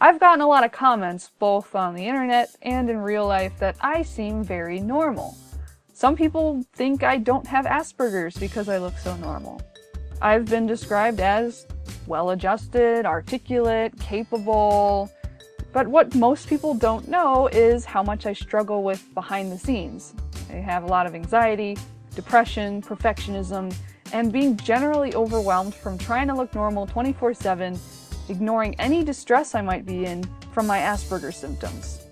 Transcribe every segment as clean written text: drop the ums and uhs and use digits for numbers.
I've gotten a lot of comments, both on the internet and in real life, that I seem very normal. Some people think I don't have Asperger's because I look so normal. I've been described as well-adjusted, articulate, capable, but what most people don't know is how much I struggle with behind the scenes. I have a lot of anxiety, depression, perfectionism, and being generally overwhelmed from trying to look normal 24/7, ignoring any distress I might be in from my Asperger symptoms.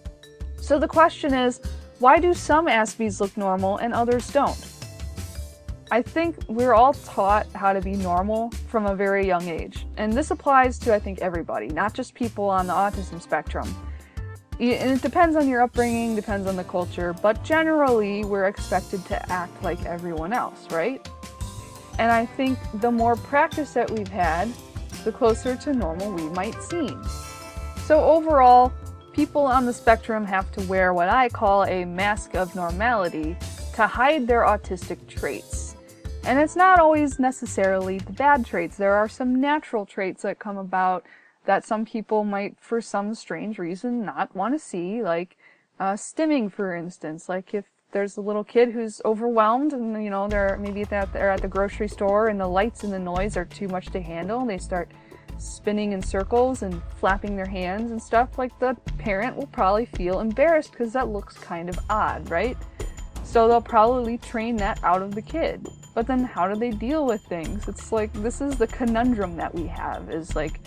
So the question is, why do some Aspies look normal and others don't? I think we're all taught how to be normal from a very young age. And this applies to, I think, everybody, not just people on the autism spectrum. And it depends on your upbringing, depends on the culture, but generally we're expected to act like everyone else, right? And I think the more practice that we've had, the closer to normal we might seem. So overall, people on the spectrum have to wear what I call a mask of normality to hide their autistic traits. And it's not always necessarily the bad traits. There are some natural traits that come about that some people might, for some strange reason, not want to see, like stimming, for instance. Like if there's a little kid who's overwhelmed and, they're at the grocery store and the lights and the noise are too much to handle, and they start spinning in circles and flapping their hands and stuff, like the parent will probably feel embarrassed because that looks kind of odd, right? So they'll probably train that out of the kid. But then how do they deal with things? It's like, this is the conundrum that we have, is like,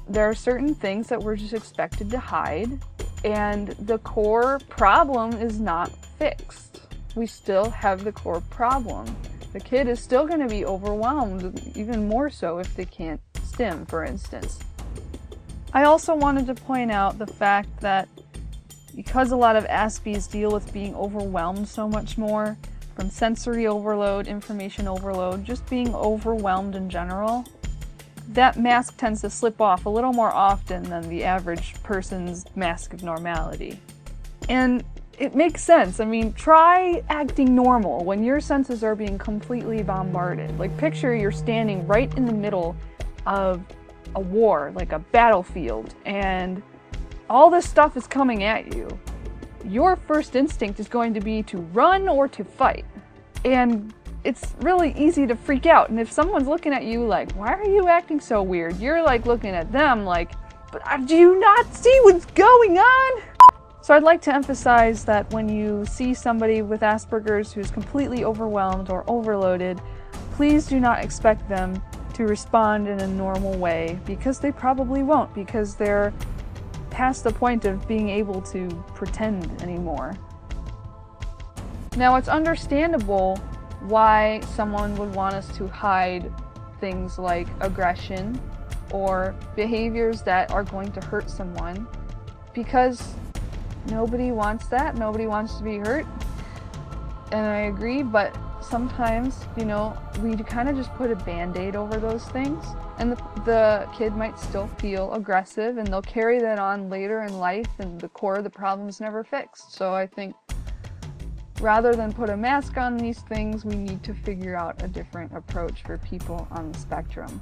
there are certain things that we're just expected to hide, and the core problem is not fixed. We still have the core problem. The kid is still going to be overwhelmed, even more so if they can't stim, for instance. I also wanted to point out the fact that because a lot of Aspies deal with being overwhelmed so much more, from sensory overload, information overload, just being overwhelmed in general, that mask tends to slip off a little more often than the average person's mask of normality. And it makes sense. I mean, try acting normal when your senses are being completely bombarded. Like, picture you're standing right in the middle of a war, like a battlefield, and all this stuff is coming at you. Your first instinct is going to be to run or to fight. And it's really easy to freak out. And if someone's looking at you like, why are you acting so weird? You're like looking at them like, but do you not see what's going on? So I'd like to emphasize that when you see somebody with Asperger's who's completely overwhelmed or overloaded, please do not expect them to respond in a normal way, because they probably won't, because they're past the point of being able to pretend anymore. Now, it's understandable why someone would want us to hide things like aggression or behaviors that are going to hurt someone, because nobody wants that. Nobody wants to be hurt. And I agree, but sometimes, we kind of just put a band-aid over those things, and the kid might still feel aggressive, and they'll carry that on later in life, and the core of the problem is never fixed. So I think rather than put a mask on these things, we need to figure out a different approach for people on the spectrum.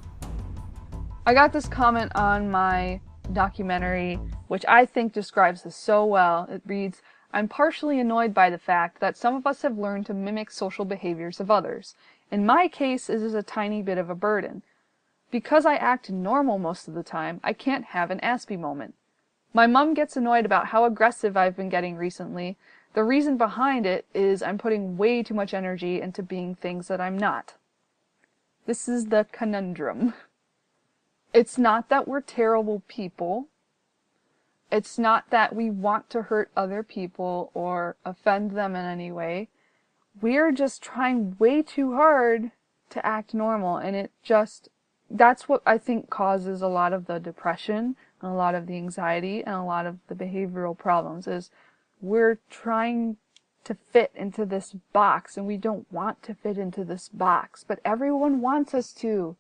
I got this comment on my documentary, which I think describes this so well. It reads, "I'm partially annoyed by the fact that some of us have learned to mimic social behaviors of others. In my case, it is a tiny bit of a burden. Because I act normal most of the time, I can't have an Aspie moment. My mom gets annoyed about how aggressive I've been getting recently. The reason behind it is I'm putting way too much energy into being things that I'm not." This is the conundrum. It's not that we're terrible people. It's not that we want to hurt other people or offend them in any way. We're just trying way too hard to act normal, and that's what I think causes a lot of the depression and a lot of the anxiety and a lot of the behavioral problems, is we're trying to fit into this box, and we don't want to fit into this box, but everyone wants us to.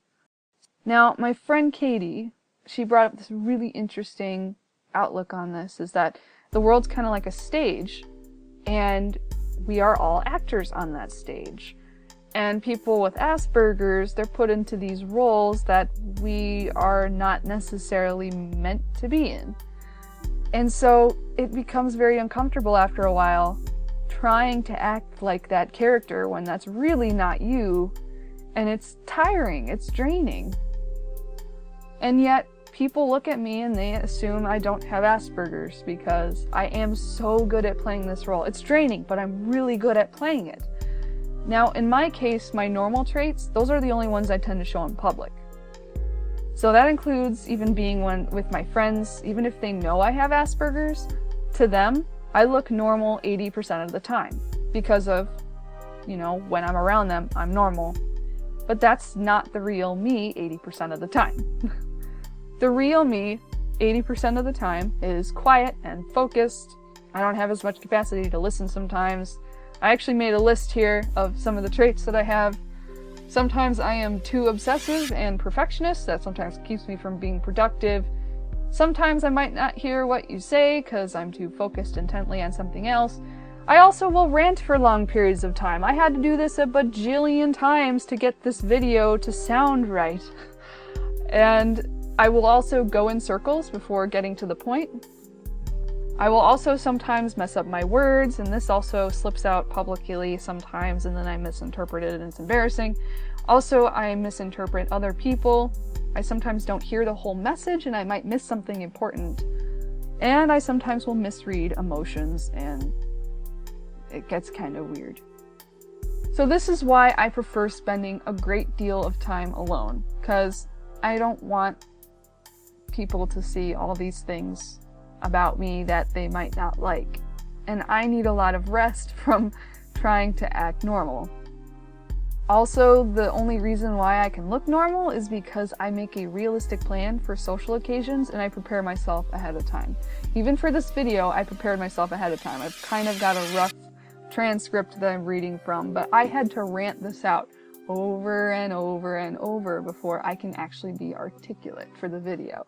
Now, my friend Katie, she brought up this really interesting outlook on this, is that the world's kind of like a stage, and we are all actors on that stage. And people with Asperger's, they're put into these roles that we are not necessarily meant to be in. And so it becomes very uncomfortable after a while trying to act like that character when that's really not you, and it's tiring, it's draining. And yet people look at me and they assume I don't have Asperger's because I am so good at playing this role. It's draining, but I'm really good at playing it. Now, in my case, my normal traits, those are the only ones I tend to show in public. So that includes even being with my friends, even if they know I have Asperger's, to them, I look normal 80% of the time because of, when I'm around them, I'm normal. But that's not the real me 80% of the time. The real me 80% of the time is quiet and focused. I don't have as much capacity to listen sometimes. I actually made a list here of some of the traits that I have. Sometimes I am too obsessive and perfectionist. That sometimes keeps me from being productive. Sometimes I might not hear what you say because I'm too focused intently on something else. I also will rant for long periods of time. I had to do this a bajillion times to get this video to sound right. And I will also go in circles before getting to the point. I will also sometimes mess up my words, and this also slips out publicly sometimes, and then I misinterpret it and it's embarrassing. Also, I misinterpret other people. I sometimes don't hear the whole message and I might miss something important. And I sometimes will misread emotions and it gets kind of weird. So this is why I prefer spending a great deal of time alone, because I don't want people to see all these things about me that they might not like. And I need a lot of rest from trying to act normal. Also, the only reason why I can look normal is because I make a realistic plan for social occasions and I prepare myself ahead of time. Even for this video, I prepared myself ahead of time. I've kind of got a rough transcript that I'm reading from, but I had to rant this out over and over and over before I can actually be articulate for the video.